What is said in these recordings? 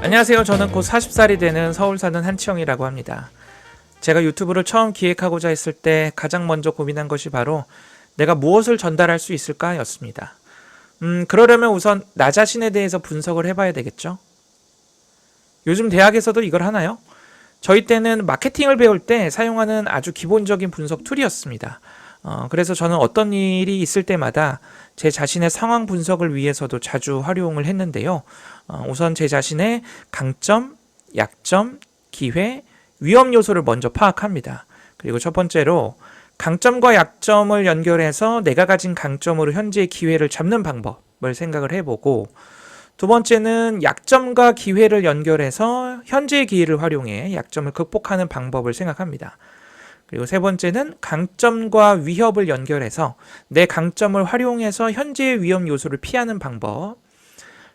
안녕하세요. 저는 곧 40살이 되는 서울 사는 한치영이라고 합니다. 제가 유튜브를 처음 기획하고자 했을 때 가장 먼저 고민한 것이 바로 내가 무엇을 전달할 수 있을까 였습니다. 그러려면 우선 나 자신에 대해서 분석을 해봐야 되겠죠. 요즘 대학에서도 이걸 하나요? 저희 때는 마케팅을 배울 때 사용하는 아주 기본적인 분석 툴이었습니다. 그래서 저는 어떤 일이 있을 때마다 제 자신의 상황 분석을 위해서도 자주 활용을 했는데요. 우선 제 자신의 강점, 약점, 기회, 위험 요소를 먼저 파악합니다. 그리고 첫 번째로 강점과 약점을 연결해서 내가 가진 강점으로 현재의 기회를 잡는 방법을 생각을 해보고, 두 번째는 약점과 기회를 연결해서 현재의 기회를 활용해 약점을 극복하는 방법을 생각합니다. 그리고 세 번째는 강점과 위협을 연결해서 내 강점을 활용해서 현재의 위험 요소를 피하는 방법.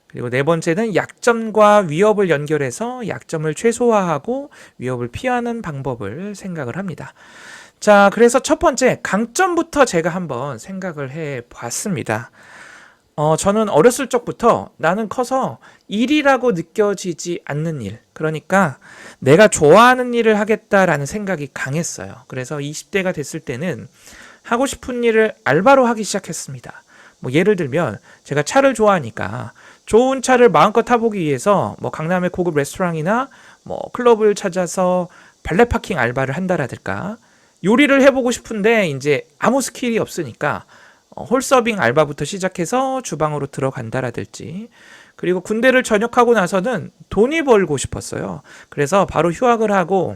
그리고 네 번째는 약점과 위협을 연결해서 약점을 최소화하고 위협을 피하는 방법을 생각을 합니다. 자, 그래서 첫 번째 강점부터 제가 한번 생각을 해 봤습니다. 저는 어렸을 적부터 나는 커서 일이라고 느껴지지 않는 일, 그러니까 내가 좋아하는 일을 하겠다라는 생각이 강했어요. 그래서 20대가 됐을 때는 하고 싶은 일을 알바로 하기 시작했습니다. 예를 들면 제가 차를 좋아하니까 좋은 차를 마음껏 타보기 위해서 강남의 고급 레스토랑이나 클럽을 찾아서 발레 파킹 알바를 한다라든가, 요리를 해보고 싶은데 이제 아무 스킬이 없으니까 홀서빙 알바부터 시작해서 주방으로 들어간다라든지, 그리고 군대를 전역하고 나서는 돈이 벌고 싶었어요. 그래서 바로 휴학을 하고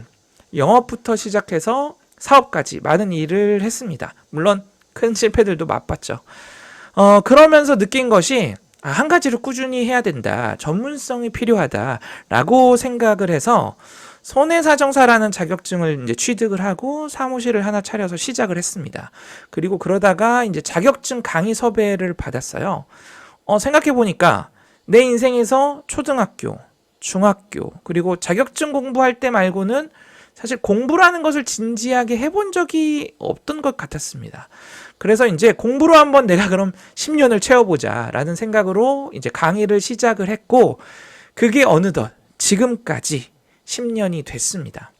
영업부터 시작해서 사업까지 많은 일을 했습니다. 물론 큰 실패들도 맛봤죠. 그러면서 느낀 것이 한 가지를 꾸준히 해야 된다, 전문성이 필요하다라고 생각을 해서 손해사정사라는 자격증을 이제 취득을 하고 사무실을 하나 차려서 시작을 했습니다. 그리고 그러다가 이제 자격증 강의 섭외를 받았어요. 생각해보니까 내 인생에서 초등학교, 중학교, 그리고 자격증 공부할 때 말고는 사실 공부라는 것을 진지하게 해본 적이 없던 것 같았습니다. 그래서 이제 공부로 한번 내가 그럼 10년을 채워보자 라는 생각으로 이제 강의를 시작을 했고, 그게 어느덧 지금까지 10년이 됐습니다.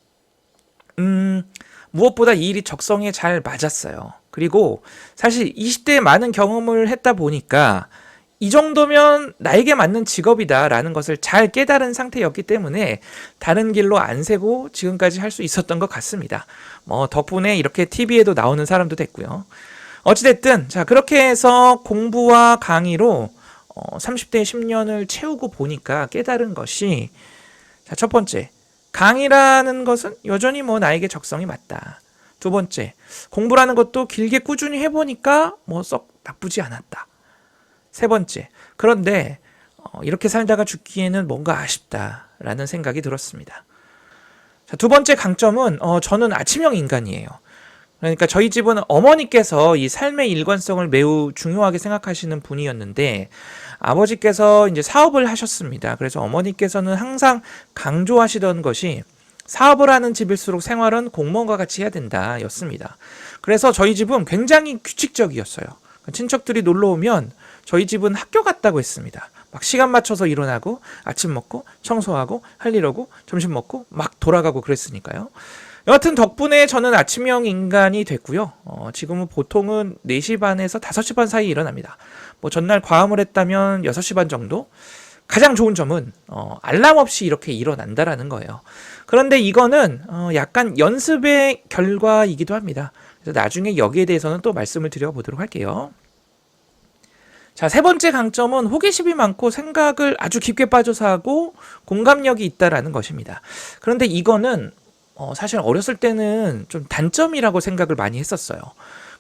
무엇보다 이 일이 적성에 잘 맞았어요. 그리고 사실 20대에 많은 경험을 했다 보니까 이 정도면 나에게 맞는 직업이다라는 것을 잘 깨달은 상태였기 때문에 다른 길로 안 새고 지금까지 할 수 있었던 것 같습니다. 덕분에 이렇게 TV에도 나오는 사람도 됐고요. 어찌됐든 자, 그렇게 해서 공부와 강의로 30대에 10년을 채우고 보니까 깨달은 것이, 자, 첫 번째, 강의라는 것은 여전히 나에게 적성이 맞다. 두 번째, 공부라는 것도 길게 꾸준히 해보니까 썩 나쁘지 않았다. 세 번째, 그런데 이렇게 살다가 죽기에는 뭔가 아쉽다라는 생각이 들었습니다. 자, 두 번째 강점은 저는 아침형 인간이에요. 그러니까 저희 집은 어머니께서 이 삶의 일관성을 매우 중요하게 생각하시는 분이었는데, 아버지께서 이제 사업을 하셨습니다. 그래서 어머니께서는 항상 강조하시던 것이 사업을 하는 집일수록 생활은 공무원과 같이 해야 된다 였습니다. 그래서 저희 집은 굉장히 규칙적이었어요. 친척들이 놀러 오면 저희 집은 학교 같다고 했습니다. 막 시간 맞춰서 일어나고 아침 먹고 청소하고 할 일 하고 점심 먹고 막 돌아가고 그랬으니까요. 여하튼 덕분에 저는 아침형 인간이 됐고요. 지금은 보통은 4시 반에서 5시 반 사이에 일어납니다. 전날 과음을 했다면 6시 반 정도? 가장 좋은 점은 알람 없이 이렇게 일어난다라는 거예요. 그런데 이거는 약간 연습의 결과이기도 합니다. 그래서 나중에 여기에 대해서는 또 말씀을 드려보도록 할게요. 자, 세 번째 강점은 호기심이 많고 생각을 아주 깊게 빠져서 하고 공감력이 있다라는 것입니다. 그런데 이거는 사실 어렸을 때는 좀 단점이라고 생각을 많이 했었어요.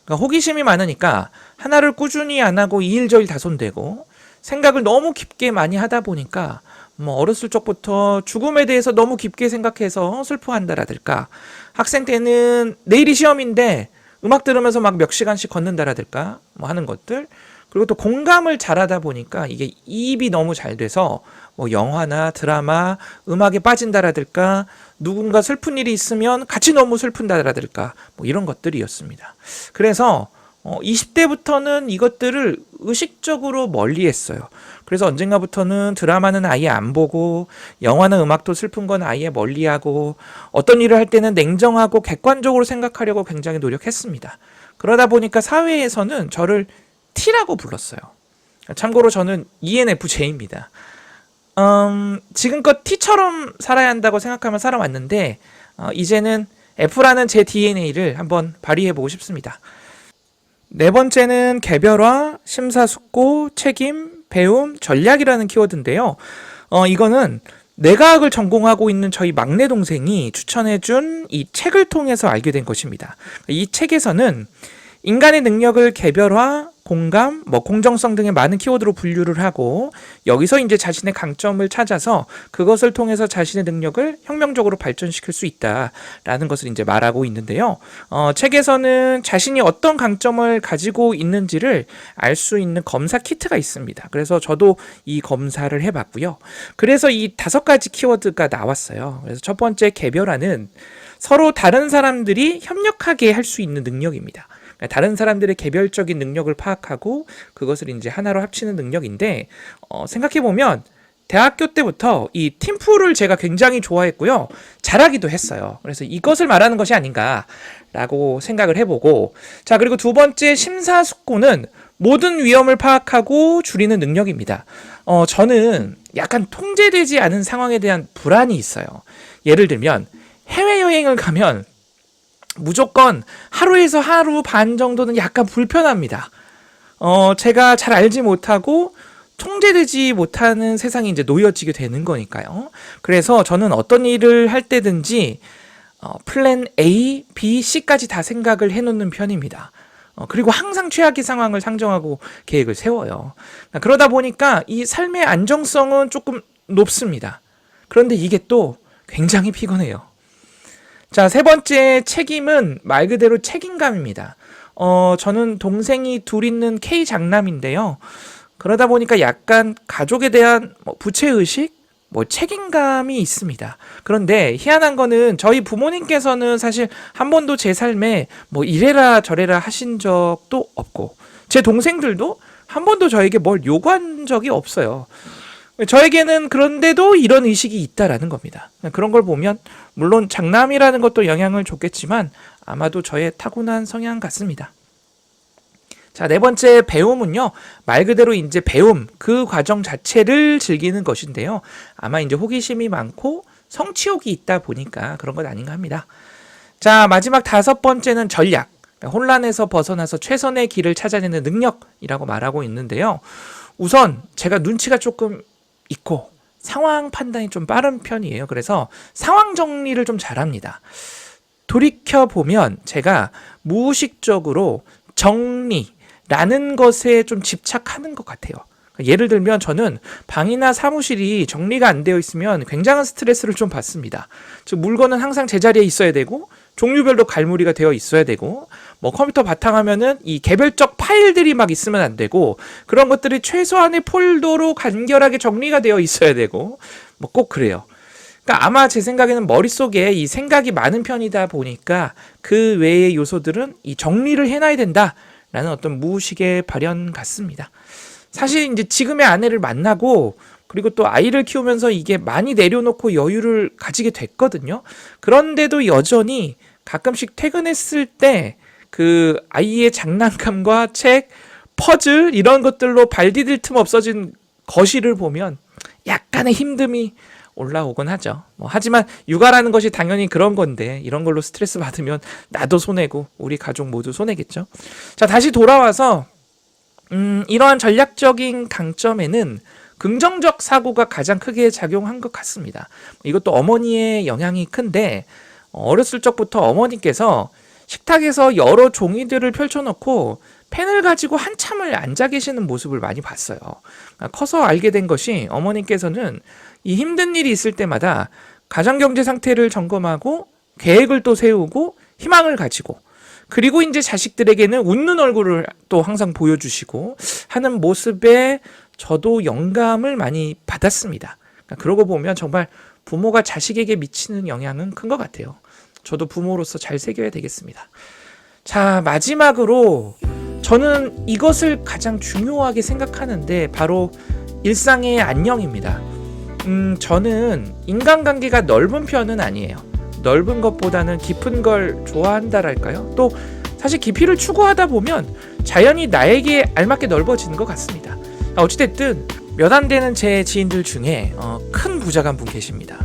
그러니까 호기심이 많으니까 하나를 꾸준히 안 하고 이 일 저 일 다 손대고, 생각을 너무 깊게 많이 하다 보니까 어렸을 적부터 죽음에 대해서 너무 깊게 생각해서 슬퍼한다라든가, 학생 때는 내일이 시험인데 음악 들으면서 막 몇 시간씩 걷는다라든가 하는 것들, 그리고 또 공감을 잘하다 보니까 이게 이입이 너무 잘 돼서 영화나 드라마, 음악에 빠진다라든가, 누군가 슬픈 일이 있으면 같이 너무 슬픈다라든가 이런 것들이었습니다. 그래서 20대부터는 이것들을 의식적으로 멀리했어요. 그래서 언젠가부터는 드라마는 아예 안 보고 영화나 음악도 슬픈 건 아예 멀리하고 어떤 일을 할 때는 냉정하고 객관적으로 생각하려고 굉장히 노력했습니다. 그러다 보니까 사회에서는 저를 T라고 불렀어요. 참고로 저는 ENFJ입니다. 지금껏 T처럼 살아야 한다고 생각하며 살아왔는데 이제는 F라는 제 DNA를 한번 발휘해보고 싶습니다. 네 번째는 개별화, 심사숙고, 책임, 배움, 전략이라는 키워드인데요. 이거는 내과학을 전공하고 있는 저희 막내 동생이 추천해준 이 책을 통해서 알게 된 것입니다. 이 책에서는 인간의 능력을 개별화, 공감, 공정성 등의 많은 키워드로 분류를 하고 여기서 이제 자신의 강점을 찾아서 그것을 통해서 자신의 능력을 혁명적으로 발전시킬 수 있다라는 것을 이제 말하고 있는데요. 책에서는 자신이 어떤 강점을 가지고 있는지를 알 수 있는 검사 키트가 있습니다. 그래서 저도 이 검사를 해봤고요. 그래서 이 5가지 키워드가 나왔어요. 그래서 첫 번째 개별화는 서로 다른 사람들이 협력하게 할 수 있는 능력입니다. 다른 사람들의 개별적인 능력을 파악하고 그것을 이제 하나로 합치는 능력인데 생각해보면 대학교 때부터 이 팀플을 제가 굉장히 좋아했고요. 잘하기도 했어요. 그래서 이것을 말하는 것이 아닌가라고 생각을 해보고 자 그리고 두 번째 심사숙고는 모든 위험을 파악하고 줄이는 능력입니다. 저는 약간 통제되지 않은 상황에 대한 불안이 있어요. 예를 들면 해외여행을 가면 무조건 하루에서 하루 반 정도는 약간 불편합니다. 제가 잘 알지 못하고 통제되지 못하는 세상이 이제 놓여지게 되는 거니까요. 그래서 저는 어떤 일을 할 때든지 플랜 A, B, C까지 다 생각을 해놓는 편입니다. 그리고 항상 최악의 상황을 상정하고 계획을 세워요. 그러다 보니까 이 삶의 안정성은 조금 높습니다. 그런데 이게 또 굉장히 피곤해요. 자, 세 번째 책임은 말 그대로 책임감입니다. 저는 동생이 둘 있는 K 장남인데요. 그러다 보니까 약간 가족에 대한 부채의식, 책임감이 있습니다. 그런데 희한한 거는 저희 부모님께서는 사실 한 번도 제 삶에 이래라 저래라 하신 적도 없고 제 동생들도 한 번도 저에게 뭘 요구한 적이 없어요. 저에게는 그런데도 이런 의식이 있다라는 겁니다. 그런 걸 보면 물론 장남이라는 것도 영향을 줬겠지만 아마도 저의 타고난 성향 같습니다. 자, 네 번째 배움은요. 말 그대로 이제 배움, 그 과정 자체를 즐기는 것인데요. 아마 이제 호기심이 많고 성취욕이 있다 보니까 그런 것 아닌가 합니다. 자, 마지막 5번째는 전략. 혼란에서 벗어나서 최선의 길을 찾아내는 능력이라고 말하고 있는데요. 우선 제가 눈치가 조금 있고 상황 판단이 좀 빠른 편이에요. 그래서 상황 정리를 좀 잘합니다. 돌이켜보면 제가 무의식적으로 정리라는 것에 좀 집착하는 것 같아요. 예를 들면 저는 방이나 사무실이 정리가 안 되어 있으면 굉장한 스트레스를 좀 받습니다. 즉 물건은 항상 제자리에 있어야 되고 종류별로 갈무리가 되어 있어야 되고 컴퓨터 바탕화면은 이 개별적 파일들이 막 있으면 안 되고 그런 것들이 최소한의 폴더로 간결하게 정리가 되어 있어야 되고 꼭 그래요. 그러니까 아마 제 생각에는 머릿속에 이 생각이 많은 편이다 보니까 그 외의 요소들은 이 정리를 해놔야 된다라는 어떤 무의식의 발현 같습니다. 사실 이제 지금의 아내를 만나고 그리고 또 아이를 키우면서 이게 많이 내려놓고 여유를 가지게 됐거든요. 그런데도 여전히 가끔씩 퇴근했을 때 그 아이의 장난감과 책, 퍼즐 이런 것들로 발 디딜 틈 없어진 거실을 보면 약간의 힘듦이 올라오곤 하죠. 하지만 육아라는 것이 당연히 그런 건데 이런 걸로 스트레스 받으면 나도 손해고 우리 가족 모두 손해겠죠. 자, 다시 돌아와서 이러한 전략적인 강점에는 긍정적 사고가 가장 크게 작용한 것 같습니다. 이것도 어머니의 영향이 큰데 어렸을 적부터 어머니께서 식탁에서 여러 종이들을 펼쳐놓고 펜을 가지고 한참을 앉아 계시는 모습을 많이 봤어요. 커서 알게 된 것이 어머니께서는 이 힘든 일이 있을 때마다 가정경제 상태를 점검하고 계획을 또 세우고 희망을 가지고 그리고 이제 자식들에게는 웃는 얼굴을 또 항상 보여주시고 하는 모습에 저도 영감을 많이 받았습니다. 그러고 보면 정말 부모가 자식에게 미치는 영향은 큰 것 같아요. 저도 부모로서 잘 새겨야 되겠습니다. 자, 마지막으로 저는 이것을 가장 중요하게 생각하는데 바로 일상의 안녕입니다. 저는 인간관계가 넓은 편은 아니에요. 넓은 것보다는 깊은 걸 좋아한다랄까요? 또 사실 깊이를 추구하다 보면 자연히 나에게 알맞게 넓어지는 것 같습니다. 어찌됐든 몇 안 되는 제 지인들 중에 큰 부자가 한 분 계십니다.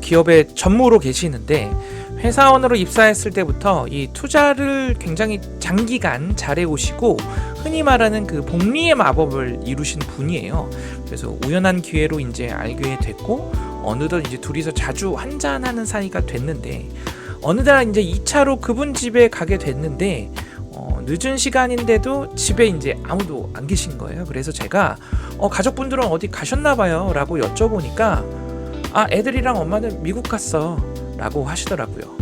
기업의 전무로 계시는데 회사원으로 입사했을 때부터 이 투자를 굉장히 장기간 잘해오시고 흔히 말하는 그 복리의 마법을 이루신 분이에요. 그래서 우연한 기회로 이제 알게 됐고 어느덧 이제 둘이서 자주 한잔하는 사이가 됐는데 어느 날 이제 2차로 그분 집에 가게 됐는데 늦은 시간인데도 집에 이제 아무도 안 계신 거예요. 그래서 제가 가족분들은 어디 가셨나 봐요 라고 여쭤보니까 애들이랑 엄마는 미국 갔어 라고 하시더라고요.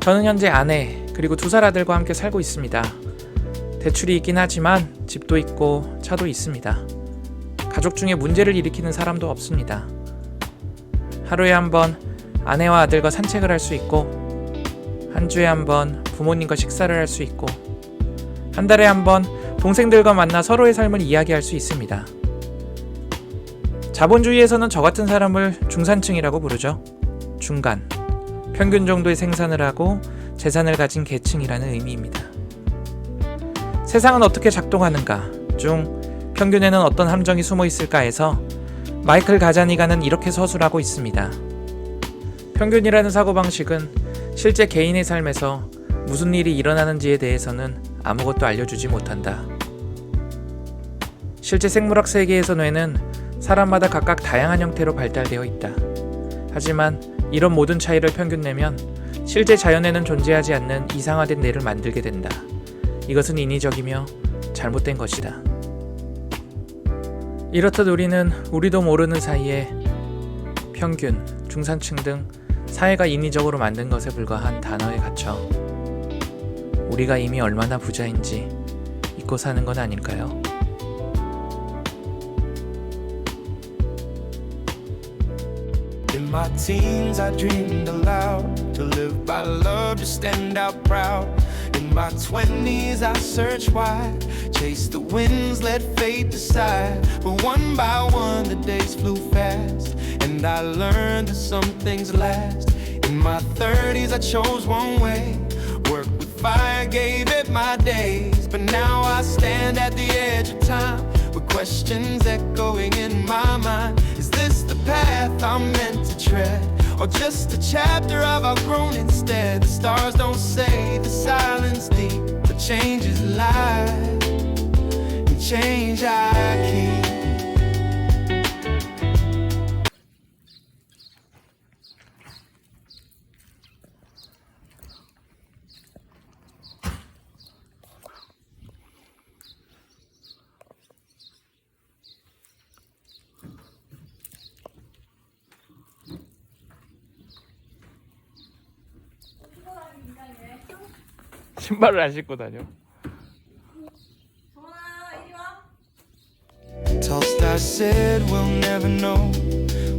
저는 현재 아내 그리고 2살 아들과 함께 살고 있습니다. 대출이 있긴 하지만 집도 있고 차도 있습니다. 가족 중에 문제를 일으키는 사람도 없습니다. 하루에 한 번 아내와 아들과 산책을 할 수 있고 한 주에 한 번 부모님과 식사를 할 수 있고 한 달에 한 번 동생들과 만나 서로의 삶을 이야기할 수 있습니다. 자본주의에서는 저 같은 사람을 중산층이라고 부르죠. 중간, 평균 정도의 생산을 하고 재산을 가진 계층이라는 의미입니다. 세상은 어떻게 작동하는가 중 평균에는 어떤 함정이 숨어 있을까에서 마이클 가자니가는 이렇게 서술하고 있습니다. 평균이라는 사고방식은 실제 개인의 삶에서 무슨 일이 일어나는지에 대해서는 아무것도 알려주지 못한다. 실제 생물학 세계에서 뇌는 사람마다 각각 다양한 형태로 발달되어 있다. 하지만 이런 모든 차이를 평균내면 실제 자연에는 존재하지 않는 이상화된 뇌를 만들게 된다. 이것은 인위적이며 잘못된 것이다. 이렇듯 우리는 우리도 모르는 사이에 평균, 중산층 등 사회가 인위적으로 만든 것에 불과한 단어에 갇혀 우리가 이미 얼마나 부자인지 잊고 사는 건 아닐까요? In my teens I dreamed aloud to live by love, to stand out proud. In my 20s I searched wide, chased the winds, let fate decide. But one by one the days flew fast, and I learned that some things last. In my 30s I chose one way, worked with fire, gave it my days. But now I stand at the edge of time, with questions echoing in my mind. Is this the path I'm meant to tread, or just a chapter I've outgrown instead? The stars don't say the silence deep, but change is life, and change I keep. 신발을 안 신고 다녀. Tolstoy said we'll never know,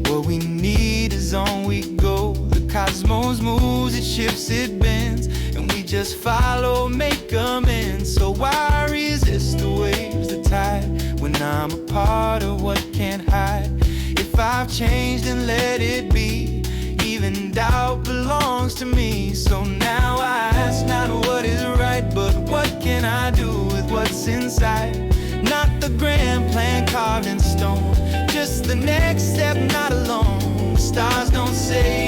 what we need is on we go. The cosmos moves, it shifts, it bends, and we just follow, make amends. So why resist the waves, the tide, when I'm a part of what can't hide? If I've changed, then let it be. Even doubt belongs to me. So now I ask not what is right, but what can I do with what's inside? Not the grand plan carved in stone, just the next step, not alone. The stars don't say